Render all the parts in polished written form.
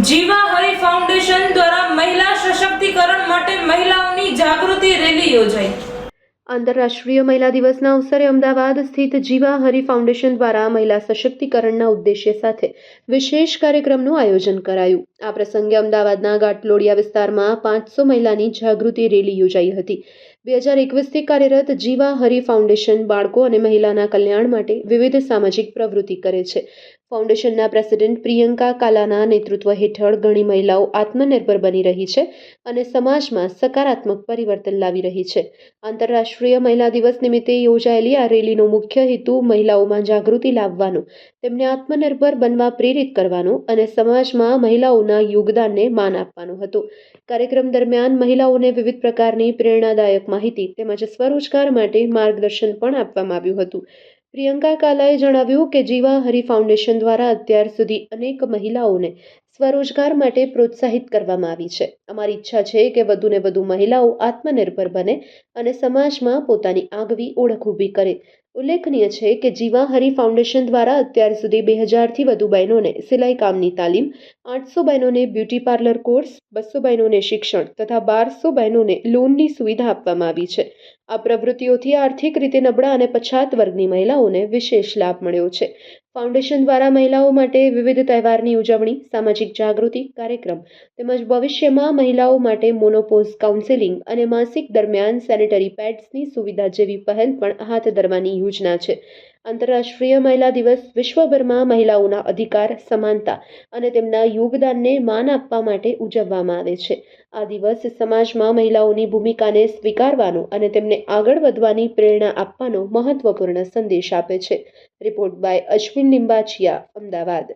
જીવા હરી foundation દ્વારા મહિલા સશક્તિકરણ માટે મહિલાઓની જાગૃતિ રેલી યોજાઈ। આંતરરાષ્ટ્રીય મહિલા દિવસના અવસરે અમદાવાદ સ્થિત જીવા હરી ફાઉન્ડેશન દ્વારા મહિલા સશક્તિકરણના ઉદ્દેશ્ય સાથે વિશેષ કાર્યક્રમનું આયોજન કરાયું। આ પ્રસંગે અમદાવાદના ઘાટલોડિયા વિસ્તારમાં 500 મહિલાની જાગૃતિ રેલી યોજાઈ હતી। 2021થી કાર્યરત જીવા હરી ફાઉન્ડેશન બાળકો અને મહિલાના કલ્યાણ માટે વિવિધ સામાજિક પ્રવૃત્તિ કરે છે। ફાઉન્ડેશનના પ્રેસિડેન્ટ પ્રિયંકા કાલાના નેતૃત્વ હેઠળ ઘણી મહિલાઓ આત્મનિર્ભર બની રહી છે અને સમાજમાં સકારાત્મક પરિવર્તન લાવી રહી છે। આંતરરાષ્ટ્રીય મહિલા દિવસ નિમિત્તે યોજાયેલી આ રેલીનો મુખ્ય હેતુ મહિલાઓમાં જાગૃતિ લાવવાનો, તેમને આત્મનિર્ભર બનવા પ્રેરિત કરવાનો અને સમાજમાં મહિલાઓના યોગદાનને માન આપવાનો હતો। કાર્યક્રમ દરમિયાન મહિલાઓને વિવિધ પ્રકારની પ્રેરણાદાયક માહિતી તેમજ સ્વરોજગાર માટે માર્ગદર્શન પણ આપવામાં આવ્યું હતું। પ્રિયંકા કાલાએ જણાવ્યું કે જીવા હરી ફાઉન્ડેશન દ્વારા અત્યાર સુધી અનેક મહિલાઓને સ્વરોજગાર માટે પ્રોત્સાહિત કરવામાં આવી છે। અમારી ઈચ્છા છે કે વધુને વધુ મહિલાઓ આત્મનિર્ભર બને અને સમાજમાં પોતાની આગવી ઓળખ ઊભી કરે। ઉલ્લેખનીય છે કે જીવા હરી ફાઉન્ડેશન દ્વારા અત્યાર સુધી 2000થી વધુ બહેનોને સિલાઈ કામની તાલીમ, 800 બહેનોને બ્યુટી પાર્લર કોર્સ, 200 બહેનોને શિક્ષણ તથા 1200 બહેનોને લોનની સુવિધા આપવામાં આવી છે। આ પ્રવૃત્તિઓથી આર્થિક રીતે નબળા અને પછાત વર્ગની મહિલાઓને વિશેષ લાભ મળ્યો છે। ફાઉન્ડેશન દ્વારા મહિલાઓ માટે વિવિધ તહેવારની ઉજવણી, સામાજિક જાગૃતિ કાર્યક્રમ તેમજ ભવિષ્યમાં મહિલાઓ માટે મોનોપોઝ કાઉન્સેલિંગ અને માસિક દરમિયાન સેનેટરી પેડ્સની સુવિધા જેવી પહેલ પણ હાથ ધરવાની યોજના છે। આંતરરાષ્ટ્રીય મહિલા દિવસ વિશ્વભરમાં મહિલાઓના અધિકાર, સમાનતા અને તેમના યોગદાનને માન આપવા માટે ઉજવવામાં આવે છે। આ દિવસ સમાજમાં મહિલાઓની ભૂમિકાને સ્વીકારવાનો અને તેમને આગળ વધવાની પ્રેરણા આપવાનો મહત્વપૂર્ણ સંદેશ આપે છે। Report by Ashwin Limbachiya, Ahmedabad.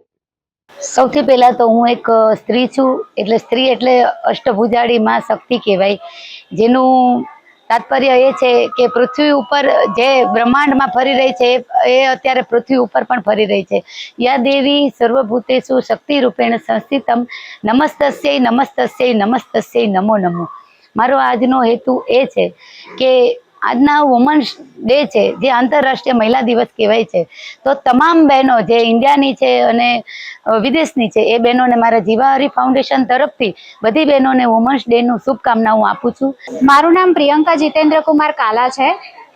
સૌથી પહેલા તો હું એક સ્ત્રી છું, એટલે સ્ત્રી એટલે અષ્ટભુજાળી માં શક્તિ કહેવાય, જેનું તાત્પર્ય એ છે કે પૃથ્વી ઉપર જે બ્રહ્માંડમાં ફરી રહી છે એ અત્યારે પૃથ્વી ઉપર પણ ફરી રહી છે। યા દેવી સર્વભૂતેષુ શક્તિ રૂપેણ સંસ્થિતમ નમસ્તસ્યૈ નમસ્તસ્યૈ નમસ્તસ્યૈ નમો નમો। મારો આજનો હેતુ એ છે કે આજના વુમન્સ ડે છે, જે આંતરરાષ્ટ્રીય મહિલા દિવસ કહેવાય છે, તો તમામ બહેનો જે ઇન્ડિયાની છે અને વિદેશની છે એ બહેનોને મારા જીવા હરી ફાઉન્ડેશન તરફથી બધી બહેનોને વુમન્સ ડેનું શુભકામના હું આપું છું। મારું નામ પ્રિયંકા જીતેન્દ્ર કુમાર કાલા છે।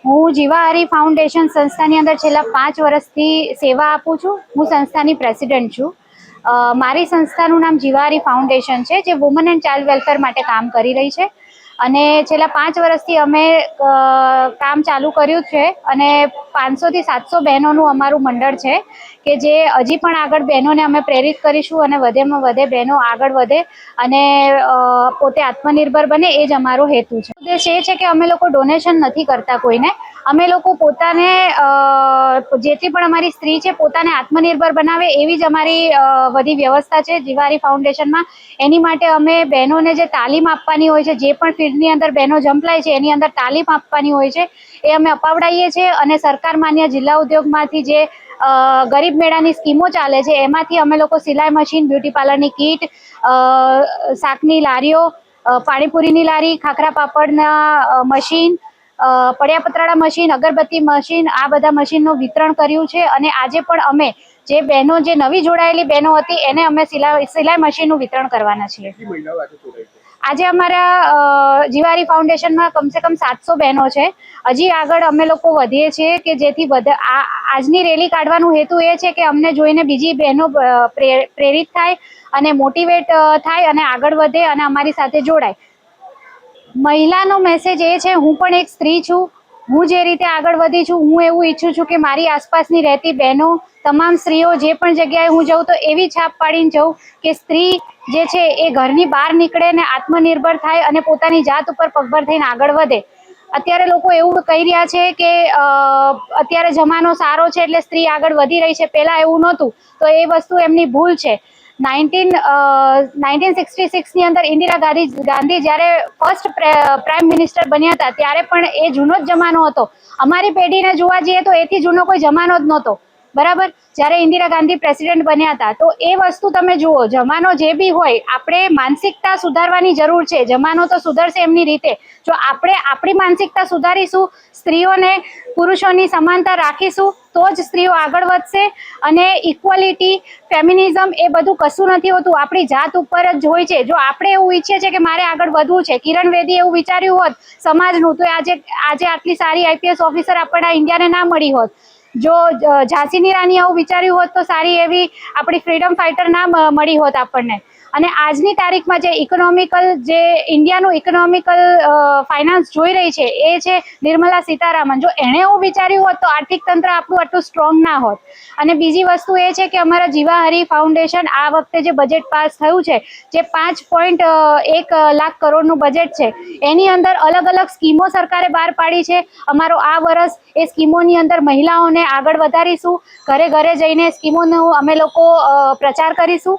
હું જીવા હરી ફાઉન્ડેશન સંસ્થાની અંદર છેલ્લા 5 વર્ષથી સેવા આપું છું। હું સંસ્થાની પ્રેસિડેન્ટ છું। મારી સંસ્થાનું નામ જીવા હરી ફાઉન્ડેશન છે, જે વુમન એન્ડ ચાઇલ્ડ વેલફેર માટે કામ કરી રહી છે અને છેલ્લા 5 વર્ષથી અમે કામ ચાલુ કર્યું છે અને 500 થી 700 બહેનોનું અમારું મંડળ છે કે જે હજી પણ આગળ બહેનોને અમે પ્રેરિત કરીશું અને વધેમાં વધે બહેનો આગળ વધે અને પોતે આત્મનિર્ભર બને, એ જ અમારો હેતુ છે। ઉદ્દેશ એ છે કે અમે લોકો ડોનેશન નથી કરતા કોઈને, અમે લોકો પોતાને જેટલી પણ અમારી સ્ત્રી છે પોતાને આત્મનિર્ભર બનાવે એવી જ અમારી બધી વ્યવસ્થા છે જીવા હરી ફાઉન્ડેશનમાં। એની માટે અમે બહેનોને જે તાલીમ આપવાની હોય છે, જે પણ ફિલ્ડની અંદર બહેનો જંપલાય છે એની અંદર તાલીમ આપવાની હોય છે, એ અમે અપાવડાવીએ છીએ અને સરકાર માન્ય જિલ્લા ઉદ્યોગમાંથી જે ગરીબ મેળાની સ્કીમો ચાલે છે એમાંથી અમે લોકો સિલાઈ મશીન, બ્યુટી પાર્લરની કીટ, શાકની લારીઓ, પાણીપુરીની લારી, ખાખરા પાપડના મશીન, પડ્યા પતરાળા મશીન, અગરબત્તી મશીન, આ બધા મશીનનું વિતરણ કર્યું છે અને આજે પણ અમે જે બહેનો જે નવી જોડાયેલી બહેનો હતી એને અમે સિલાઈ મશીનનું વિતરણ કરવાના છીએ। આજે અમારા જીવા હરી ફાઉન્ડેશનમાં કમસે કમ 700 બહેનો છે। હજી આગળ અમે લોકો વધીએ છીએ કે જેથી આજની રેલી કાઢવાનું હેતુ એ છે કે અમને જોઈને બીજી બહેનો પ્રેરિત થાય અને મોટિવેટ થાય અને આગળ વધે અને અમારી સાથે જોડાય। મહિલાનો મેસેજ એ છે, હું પણ એક સ્ત્રી છું, હું જે રીતે આગળ વધી છું હું એવું ઈચ્છું છું કે મારી આસપાસની રહેતી બહેનો, તમામ સ્ત્રીઓ જે પણ જગ્યાએ હું જઉં તો એવી છાપ પાડીને જઉં કે સ્ત્રી જે છે એ ઘરની બહાર નીકળે ને આત્મનિર્ભર થાય અને પોતાની જાત ઉપર પગભર થઈને આગળ વધે। અત્યારે લોકો એવું કહી રહ્યા છે કે અત્યારે જમાનો સારો છે એટલે સ્ત્રી આગળ વધી રહી છે, પહેલાં એવું નહોતું, તો એ વસ્તુ એમની ભૂલ છે। 1966ની અંદર ઇન્દિરા ગાંધી જ્યારે ફર્સ્ટ પ્રાઇમ મિનિસ્ટર બન્યા હતા ત્યારે પણ એ જૂનો જ જમાનો હતો। અમારી પેઢીને જોવા જઈએ તો એથી જૂનો કોઈ જમાનો જ નહોતો। બરાબર. જ્યારે ઇન્દિરા ગાંધી પ્રેસિડેન્ટ બન્યા હતા તો એ વસ્તુ તમે જુઓ, જમાનો જે બી હોય, આપણે માનસિકતા સુધારવાની જરૂર છે. જમાનો તો સુધરશે એમની રીતે. જો આપણે આપણી માનસિકતા સુધારીશું, સ્ત્રીઓને પુરુષોની સમાનતા રાખીશું, તો જ સ્ત્રીઓ આગળ વધશે. અને ઇક્વાલિટી, ફેમિનિઝમ એ બધું કશું નથી હોતું, આપણી જાત ઉપર જ હોય છે. જો આપણે એવું ઈચ્છીએ છીએ કે મારે આગળ વધવું છે, કિરણ બેદી એવું વિચાર્યું હોત સમાજનું, તો આજે આટલી સારી આઈપીએસ ઓફિસર આપણા ઇન્ડિયાને ના મળી હોત. જો ઝાંસીની રાણી આવું વિચાર્યું હોત તો સારી એવી આપણી ફ્રીડમ ફાઇટર ના મળી હોત આપણને. અને આજની તારીખમાં જે ઇન્ડિયાનું ઇકોનોમિકલ ફાઇનાન્સ જોઈ રહી છે એ છે નિર્મલા સીતારામન. જો એણે એવું વિચાર્યું હોત તો આર્થિક તંત્ર આપણું આટલું સ્ટ્રોંગ ના હોત. અને બીજી વસ્તુ એ છે કે અમારા જીવા હરી ફાઉન્ડેશન આ વખતે જે બજેટ પાસ થયું છે, જે 5.1 લાખ કરોડનું બજેટ છે, એની અંદર અલગ અલગ સ્કીમો સરકારે બહાર પાડી છે. અમારો આ વર્ષ એ સ્કીમોની અંદર મહિલાઓને આગળ વધારીશું. ઘરે ઘરે જઈને સ્કીમોનો અમે લોકો પ્રચાર કરીશું.